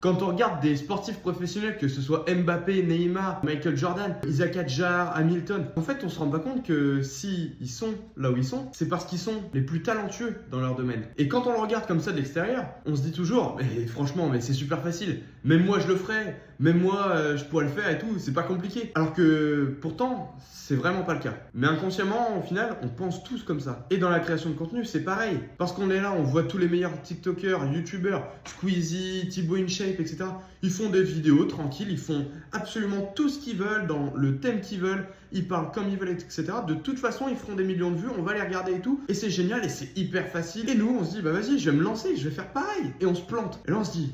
Quand on regarde des sportifs professionnels, que ce soit Mbappé, Neymar, Michael Jordan, Isaac Hadjar, Hamilton, en fait, on se rend pas compte que si ils sont là où ils sont, c'est parce qu'ils sont les plus talentueux dans leur domaine. Et quand on le regarde comme ça de l'extérieur, on se dit toujours, mais franchement, mais c'est super facile. Même moi, je le ferais. Même moi, je pourrais le faire et tout. C'est pas compliqué. Alors que pourtant, c'est vraiment pas le cas. Mais inconsciemment, au final, on pense tous comme ça. Et dans la création de contenu, c'est pareil. Parce qu'on est là, on voit tous les meilleurs TikTokers, YouTubers, Squeezie, Thibaut InShape, etc. Ils font des vidéos tranquilles, ils font absolument tout ce qu'ils veulent, dans le thème qu'ils veulent, ils parlent comme ils veulent, etc. De toute façon, ils feront des millions de vues, on va les regarder et tout. Et c'est génial et c'est hyper facile. Et nous, on se dit, bah vas-y, je vais me lancer, je vais faire pareil. Et on se plante. Et là, on se dit,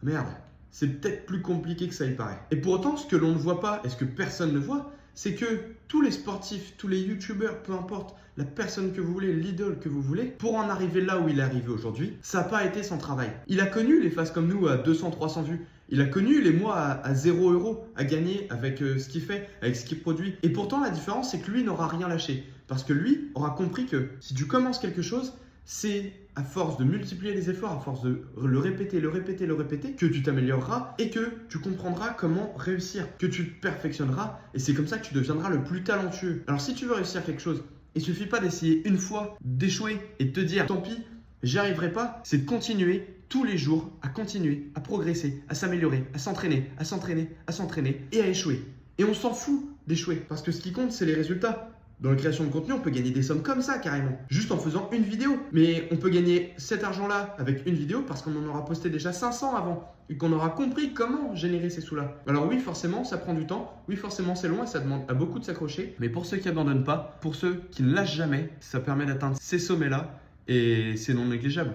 merde, c'est peut-être plus compliqué que ça y paraît. Et pour autant, ce que l'on ne voit pas et ce que personne ne voit, c'est que tous les sportifs, tous les youtubeurs, peu importe la personne que vous voulez, l'idole que vous voulez, pour en arriver là où il est arrivé aujourd'hui, ça n'a pas été sans travail. Il a connu les phases comme nous à 200, 300 vues. Il a connu les mois à 0 € à gagner avec ce qu'il fait, avec ce qu'il produit. Et pourtant, la différence, c'est que lui n'aura rien lâché. Parce que lui aura compris que si tu commences quelque chose, c'est à force de multiplier les efforts, à force de le répéter, que tu t'amélioreras et que tu comprendras comment réussir, que tu te perfectionneras et c'est comme ça que tu deviendras le plus talentueux. Alors si tu veux réussir quelque chose, il ne suffit pas d'essayer une fois, d'échouer et de te dire tant pis, j'y arriverai pas, c'est de continuer tous les jours à continuer, à progresser, à s'améliorer, à s'entraîner, à s'entraîner, à s'entraîner et à échouer. Et on s'en fout d'échouer parce que ce qui compte, c'est les résultats. Dans la création de contenu, on peut gagner des sommes comme ça carrément, juste en faisant une vidéo. Mais on peut gagner cet argent-là avec une vidéo parce qu'on en aura posté déjà 500 avant et qu'on aura compris comment générer ces sous-là. Alors oui, forcément, ça prend du temps. Oui, forcément, c'est long et ça demande à beaucoup de s'accrocher. Mais pour ceux qui n'abandonnent pas, pour ceux qui ne lâchent jamais, ça permet d'atteindre ces sommets-là et c'est non négligeable.